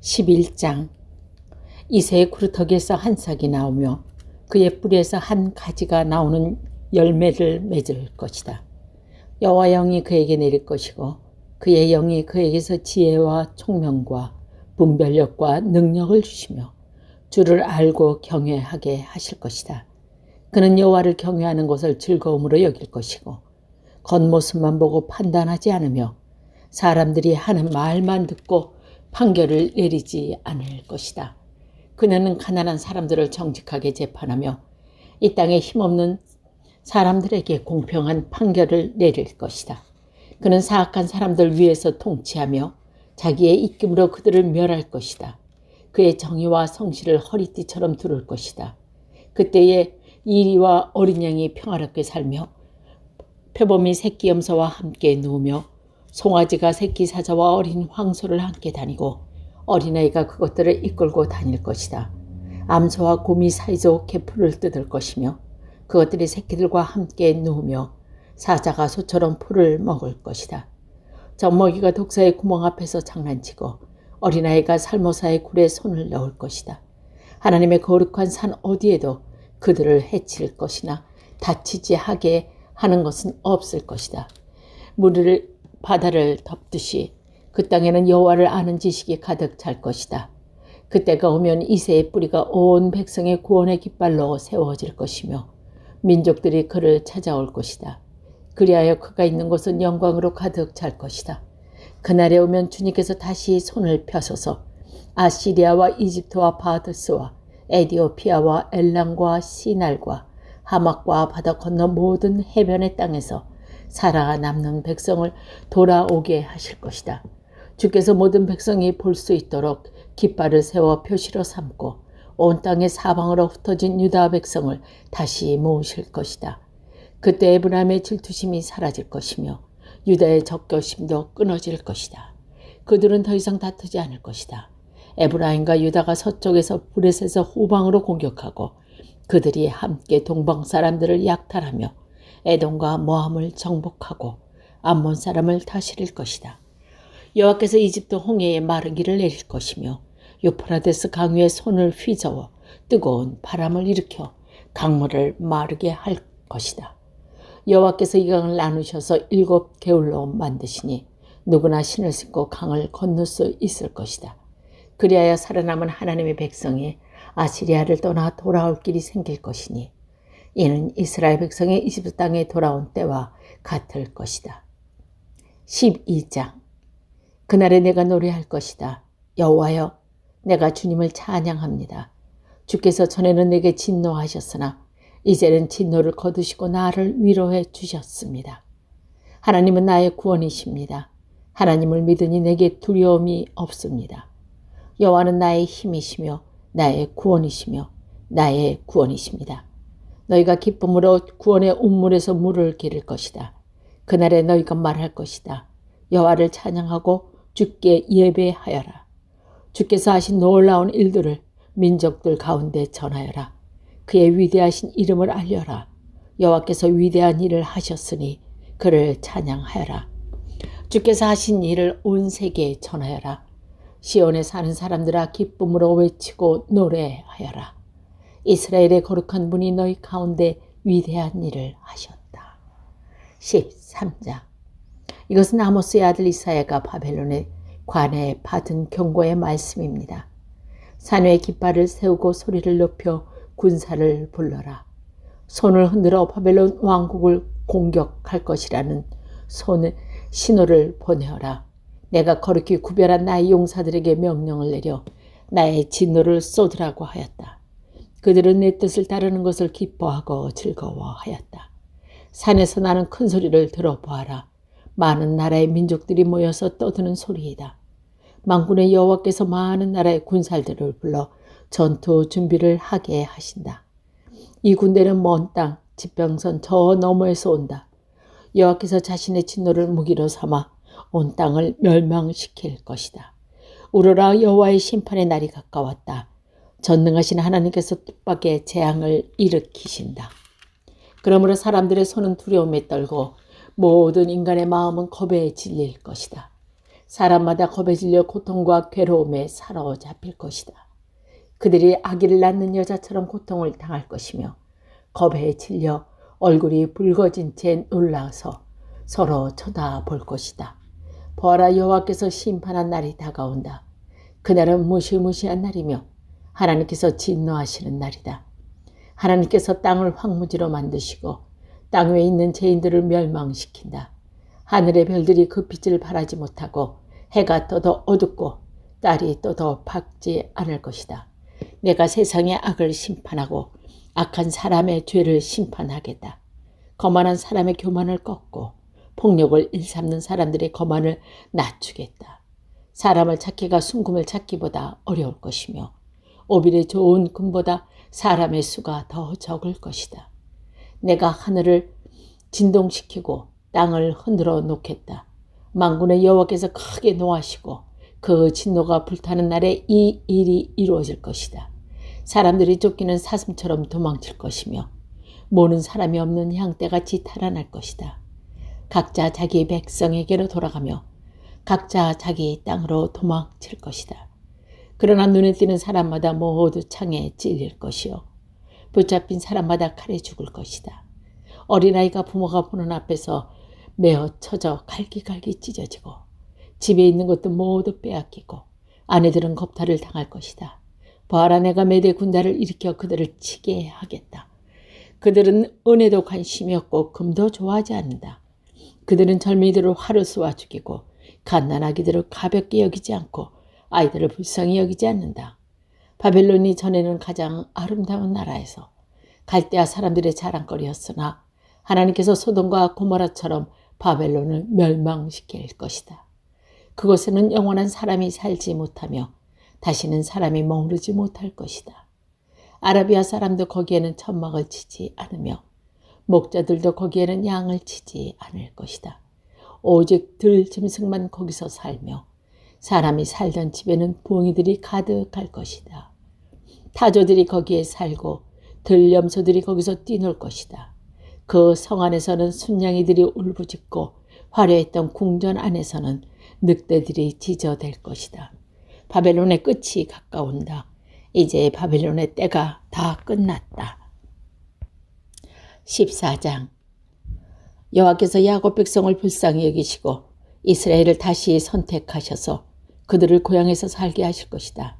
11장. 이새의 구루터기에서 한 싹이 나오며 그의 뿌리에서 한 가지가 나오는 열매를 맺을 것이다. 여호와 영이 그에게 내릴 것이고 그의 영이 그에게서 지혜와 총명과 분별력과 능력을 주시며 주를 알고 경외하게 하실 것이다. 그는 여호와를 경외하는 것을 즐거움으로 여길 것이고 겉모습만 보고 판단하지 않으며 사람들이 하는 말만 듣고 판결을 내리지 않을 것이다. 그녀는 가난한 사람들을 정직하게 재판하며 이 땅에 힘없는 사람들에게 공평한 판결을 내릴 것이다. 그는 사악한 사람들 위에서 통치하며 자기의 입김으로 그들을 멸할 것이다. 그의 정의와 성실을 허리띠처럼 두를 것이다. 그때에 이리와 어린 양이 평화롭게 살며 표범이 새끼 염소와 함께 누우며 송아지가 새끼 사자와 어린 황소를 함께 다니고 어린아이가 그것들을 이끌고 다닐 것이다. 암소와 곰이 사이좋게 풀을 뜯을 것이며 그것들이 새끼들과 함께 누우며 사자가 소처럼 풀을 먹을 것이다. 젖먹이가 독사의 구멍 앞에서 장난치고 어린아이가 살모사의 굴에 손을 넣을 것이다. 하나님의 거룩한 산 어디에도 그들을 해칠 것이나 다치지 하게 하는 것은 없을 것이다. 물을 바다를 덮듯이 그 땅에는 여호와를 아는 지식이 가득 찰 것이다. 그때가 오면 이새의 뿌리가 온 백성의 구원의 깃발로 세워질 것이며 민족들이 그를 찾아올 것이다. 그리하여 그가 있는 곳은 영광으로 가득 찰 것이다. 그날에 오면 주님께서 다시 손을 펴소서 아시리아와 이집트와 바드스와 에디오피아와 엘람과 시날과 하막과 바다 건너 모든 해변의 땅에서 살아남는 백성을 돌아오게 하실 것이다. 주께서 모든 백성이 볼 수 있도록 깃발을 세워 표시로 삼고 온 땅의 사방으로 흩어진 유다 백성을 다시 모으실 것이다. 그때 에브라임의 질투심이 사라질 것이며 유다의 적교심도 끊어질 것이다. 그들은 더 이상 다투지 않을 것이다. 에브라임과 유다가 서쪽에서 브렛에서 후방으로 공격하고 그들이 함께 동방 사람들을 약탈하며 에돔과 모함을 정복하고 암몬 사람을 다스릴 것이다. 여호와께서 이집트 홍해에 마르기를 내릴 것이며 유프라데스 강 위에 손을 휘저어 뜨거운 바람을 일으켜 강물을 마르게 할 것이다. 여호와께서 이 강을 나누셔서 7 개울로 만드시니 누구나 신을 신고 강을 건널 수 있을 것이다. 그리하여 살아남은 하나님의 백성이 아시리아를 떠나 돌아올 길이 생길 것이니 이는 이스라엘 백성이 이집트 땅에 돌아온 때와 같을 것이다. 12장. 그날에 내가 노래할 것이다. 여호와여, 내가 주님을 찬양합니다. 주께서 전에는 내게 진노하셨으나 이제는 진노를 거두시고 나를 위로해 주셨습니다. 하나님은 나의 구원이십니다. 하나님을 믿으니 내게 두려움이 없습니다. 여호와는 나의 힘이시며 나의 구원이시며 나의 구원이십니다. 너희가 기쁨으로 구원의 운물에서 물을 기를 것이다. 그날에 너희가 말할 것이다. 여호와를 찬양하고 주께 예배하여라. 주께서 하신 놀라운 일들을 민족들 가운데 전하여라. 그의 위대하신 이름을 알려라. 여호와께서 위대한 일을 하셨으니 그를 찬양하여라. 주께서 하신 일을 온 세계에 전하여라. 시온에 사는 사람들아 기쁨으로 외치고 노래하여라. 이스라엘의 거룩한 분이 너희 가운데 위대한 일을 하셨다. 13장. 이것은 아모스의 아들 이사야가 바벨론의 관에 받은 경고의 말씀입니다. 산 위에 깃발을 세우고 소리를 높여 군사를 불러라. 손을 흔들어 바벨론 왕국을 공격할 것이라는 신호를 보내어라. 내가 거룩히 구별한 나의 용사들에게 명령을 내려 나의 진노를 쏟으라고 하였다. 그들은 내 뜻을 따르는 것을 기뻐하고 즐거워하였다. 산에서 나는 큰 소리를 들어보아라. 많은 나라의 민족들이 모여서 떠드는 소리이다. 만군의 여호와께서 많은 나라의 군사들을 불러 전투 준비를 하게 하신다. 이 군대는 먼 땅 지평선 저 너머에서 온다. 여호와께서 자신의 진노를 무기로 삼아 온 땅을 멸망시킬 것이다. 울어라, 여호와의 심판의 날이 가까웠다. 전능하신 하나님께서 뜻밖의 재앙을 일으키신다. 그러므로 사람들의 손은 두려움에 떨고 모든 인간의 마음은 겁에 질릴 것이다. 사람마다 겁에 질려 고통과 괴로움에 사로잡힐 것이다. 그들이 아기를 낳는 여자처럼 고통을 당할 것이며 겁에 질려 얼굴이 붉어진 채 놀라서 서로 쳐다볼 것이다. 보아라, 여호와께서 심판한 날이 다가온다. 그날은 무시무시한 날이며 하나님께서 진노하시는 날이다. 하나님께서 땅을 황무지로 만드시고 땅 위에 있는 죄인들을 멸망시킨다. 하늘의 별들이 그 빛을 발하지 못하고 해가 떠도 어둡고 달이 떠도 밝지 않을 것이다. 내가 세상의 악을 심판하고 악한 사람의 죄를 심판하겠다. 거만한 사람의 교만을 꺾고 폭력을 일삼는 사람들의 거만을 낮추겠다. 사람을 찾기가 순금을 찾기보다 어려울 것이며 오빌의 좋은 금보다 사람의 수가 더 적을 것이다. 내가 하늘을 진동시키고 땅을 흔들어 놓겠다. 만군의 여호와께서 크게 노하시고 그 진노가 불타는 날에 이 일이 이루어질 것이다. 사람들이 쫓기는 사슴처럼 도망칠 것이며 모는 사람이 없는 양떼같이 달아날 것이다. 각자 자기 백성에게로 돌아가며 각자 자기 땅으로 도망칠 것이다. 그러나 눈에 띄는 사람마다 모두 창에 찔릴 것이요 붙잡힌 사람마다 칼에 죽을 것이다. 어린아이가 부모가 보는 앞에서 메어 쳐져 갈기갈기 찢어지고 집에 있는 것도 모두 빼앗기고 아내들은 겁탈을 당할 것이다. 보아라, 내가 메대 군단을 일으켜 그들을 치게 하겠다. 그들은 은혜도 관심이 없고 금도 좋아하지 않는다. 그들은 젊은이들을 화로 쏘아 죽이고 갓난아기들을 가볍게 여기지 않고 아이들을 불쌍히 여기지 않는다. 바벨론이 전에는 가장 아름다운 나라에서 갈대아 사람들의 자랑거리였으나 하나님께서 소돔과 고모라처럼 바벨론을 멸망시킬 것이다. 그곳에는 영원한 사람이 살지 못하며 다시는 사람이 머무르지 못할 것이다. 아라비아 사람도 거기에는 천막을 치지 않으며 목자들도 거기에는 양을 치지 않을 것이다. 오직 들 짐승만 거기서 살며 사람이 살던 집에는 부엉이들이 가득할 것이다. 타조들이 거기에 살고 들염소들이 거기서 뛰놀 것이다. 그 성 안에서는 순양이들이 울부짖고 화려했던 궁전 안에서는 늑대들이 지저댈 것이다. 바벨론의 끝이 가까운다. 이제 바벨론의 때가 다 끝났다. 14장. 여호와께서 야곱 백성을 불쌍히 여기시고 이스라엘을 다시 선택하셔서 그들을 고향에서 살게 하실 것이다.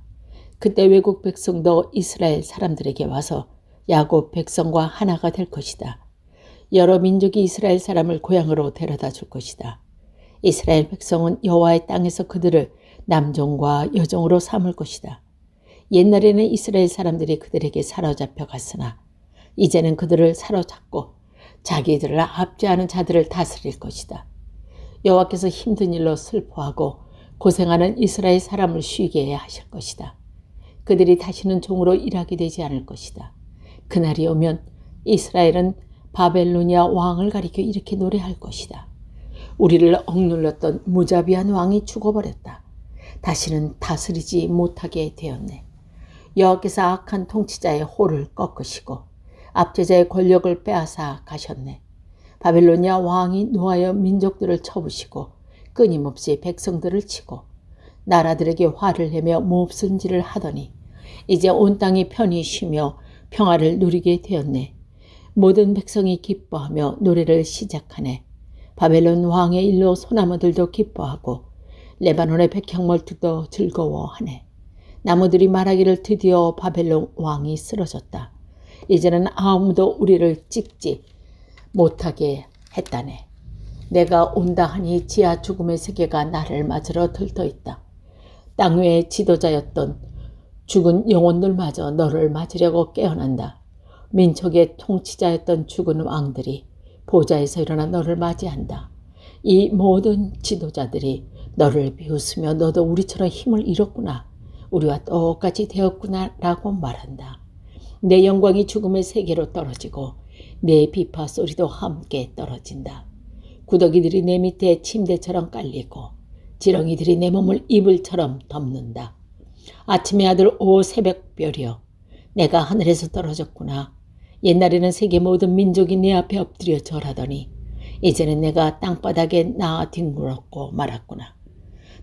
그때 외국 백성도 이스라엘 사람들에게 와서 야곱 백성과 하나가 될 것이다. 여러 민족이 이스라엘 사람을 고향으로 데려다 줄 것이다. 이스라엘 백성은 여호와의 땅에서 그들을 남종과 여종으로 삼을 것이다. 옛날에는 이스라엘 사람들이 그들에게 사로잡혀 갔으나 이제는 그들을 사로잡고 자기들을 압제하는 자들을 다스릴 것이다. 여호와께서 힘든 일로 슬퍼하고 고생하는 이스라엘 사람을 쉬게 하실 것이다. 그들이 다시는 종으로 일하게 되지 않을 것이다. 그날이 오면 이스라엘은 바벨로니아 왕을 가리켜 이렇게 노래할 것이다. 우리를 억눌렀던 무자비한 왕이 죽어버렸다. 다시는 다스리지 못하게 되었네. 여호와께서 악한 통치자의 호를 꺾으시고 압제자의 권력을 빼앗아 가셨네. 바벨로니아 왕이 노하여 민족들을 쳐부시고 끊임없이 백성들을 치고 나라들에게 화를 내며 몹쓸 일을 하더니 이제 온 땅이 편히 쉬며 평화를 누리게 되었네. 모든 백성이 기뻐하며 노래를 시작하네. 바벨론 왕의 일로 소나무들도 기뻐하고 레바논의 백향mol들도 즐거워하네. 나무들이 말하기를 드디어 바벨론 왕이 쓰러졌다. 이제는 아무도 우리를 찍지 못하게 했다네. 내가 온다 하니 지하 죽음의 세계가 나를 맞으러 들떠있다. 땅 위의 지도자였던 죽은 영혼들마저 너를 맞으려고 깨어난다. 민족의 통치자였던 죽은 왕들이 보좌에서 일어나 너를 맞이한다. 이 모든 지도자들이 너를 비웃으며 너도 우리처럼 힘을 잃었구나. 우리와 똑같이 되었구나 라고 말한다. 내 영광이 죽음의 세계로 떨어지고 내 비파 소리도 함께 떨어진다. 구더기들이 내 밑에 침대처럼 깔리고 지렁이들이 내 몸을 이불처럼 덮는다. 아침의 아들 오 새벽별이여, 내가 하늘에서 떨어졌구나. 옛날에는 세계 모든 민족이 내 앞에 엎드려 절하더니 이제는 내가 땅바닥에 나 뒹굴었고 말았구나.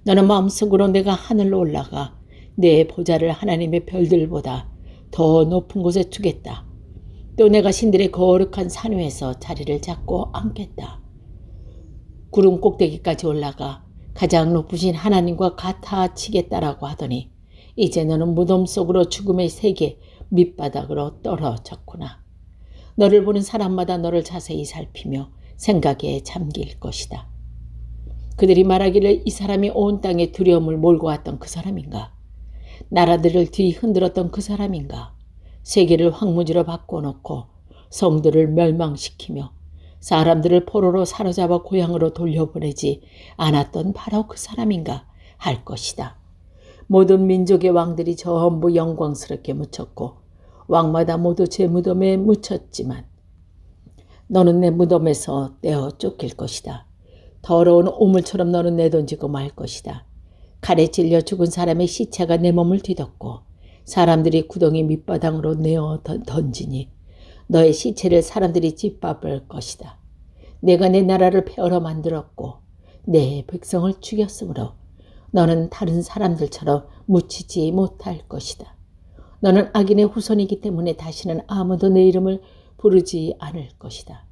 너는 마음속으로 내가 하늘로 올라가 내 보좌를 하나님의 별들보다 더 높은 곳에 두겠다. 또 내가 신들의 거룩한 산 위에서 자리를 잡고 앉겠다. 구름 꼭대기까지 올라가 가장 높으신 하나님과 같아지겠다라고 하더니 이제 너는 무덤 속으로 죽음의 세계 밑바닥으로 떨어졌구나. 너를 보는 사람마다 너를 자세히 살피며 생각에 잠길 것이다. 그들이 말하기를 이 사람이 온 땅에 두려움을 몰고 왔던 그 사람인가? 나라들을 뒤 흔들었던 그 사람인가? 세계를 황무지로 바꿔놓고 성들을 멸망시키며 사람들을 포로로 사로잡아 고향으로 돌려보내지 않았던 바로 그 사람인가 할 것이다. 모든 민족의 왕들이 전부 영광스럽게 묻혔고 왕마다 모두 제 무덤에 묻혔지만 너는 내 무덤에서 떼어 쫓길 것이다. 더러운 오물처럼 너는 내던지고 말 것이다. 칼에 찔려 죽은 사람의 시체가 내 몸을 뒤덮고 사람들이 구덩이 밑바닥으로 내어 던지니 너의 시체를 사람들이 짓밟을 것이다. 내가 내 나라를 폐허로 만들었고 내 백성을 죽였으므로 너는 다른 사람들처럼 묻히지 못할 것이다. 너는 악인의 후손이기 때문에 다시는 아무도 내 이름을 부르지 않을 것이다.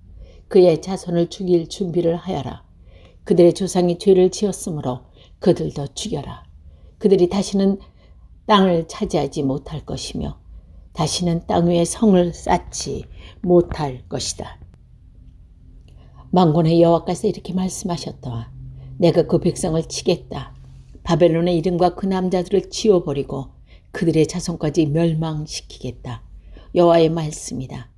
그의 자손을 죽일 준비를 하여라. 그들의 조상이 죄를 지었으므로 그들도 죽여라. 그들이 다시는 땅을 차지하지 못할 것이며 다시는 땅 위에 성을 쌓지 못할 것이다. 만군의 여호와께서 이렇게 말씀하셨다. 내가 그 백성을 치겠다. 바벨론의 이름과 그 남자들을 지워버리고 그들의 자손까지 멸망시키겠다. 여호와의 말씀이다.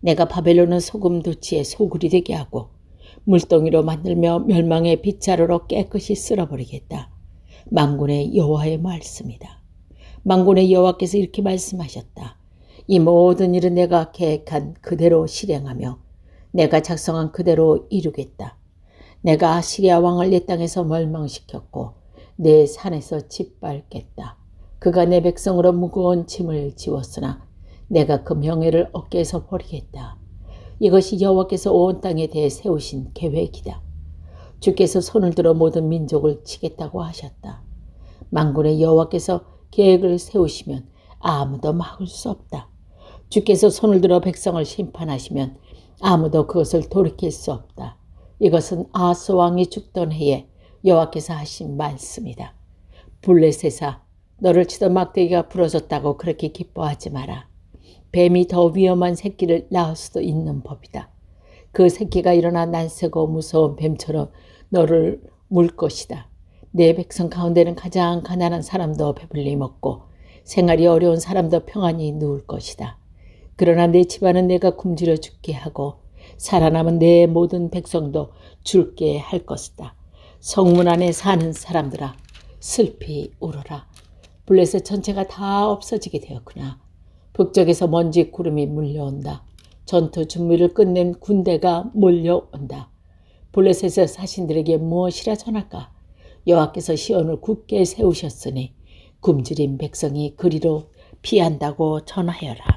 내가 바벨론은 소금도치에 소굴이 되게 하고 물동이로 만들며 멸망의 빗자루로 깨끗이 쓸어버리겠다. 만군의 여호와의 말씀이다. 만군의 여호와께서 이렇게 말씀하셨다. 이 모든 일은 내가 계획한 그대로 실행하며 내가 작성한 그대로 이루겠다. 내가 아시리아 왕을 내 땅에서 멸망시켰고 내 산에서 짓밟겠다. 그가 내 백성으로 무거운 짐을 지웠으나 내가 그 명예를 어깨에서 버리겠다. 이것이 여호와께서 온 땅에 대해 세우신 계획이다. 주께서 손을 들어 모든 민족을 치겠다고 하셨다. 만군의 여호와께서 계획을 세우시면 아무도 막을 수 없다. 주께서 손을 들어 백성을 심판하시면 아무도 그것을 돌이킬 수 없다. 이것은 아하스 왕이 죽던 해에 여호와께서 하신 말씀이다. 블레셋아, 너를 치던 막대기가 부러졌다고 그렇게 기뻐하지 마라. 뱀이 더 위험한 새끼를 낳을 수도 있는 법이다. 그 새끼가 일어나 난세고 무서운 뱀처럼 너를 물 것이다. 내 백성 가운데는 가장 가난한 사람도 배불리 먹고 생활이 어려운 사람도 평안히 누울 것이다. 그러나 내 집안은 내가 굶주려 죽게 하고 살아남은 내 모든 백성도 죽게 할 것이다. 성문 안에 사는 사람들아, 슬피 울어라. 블레셋 전체가 다 없어지게 되었구나. 북쪽에서 먼지 구름이 물려온다. 전투 준비를 끝낸 군대가 몰려온다. 블레셋의 사신들에게 무엇이라 전할까? 여호와께서 시온을 굳게 세우셨으니 굶주린 백성이 그리로 피한다고 전하여라.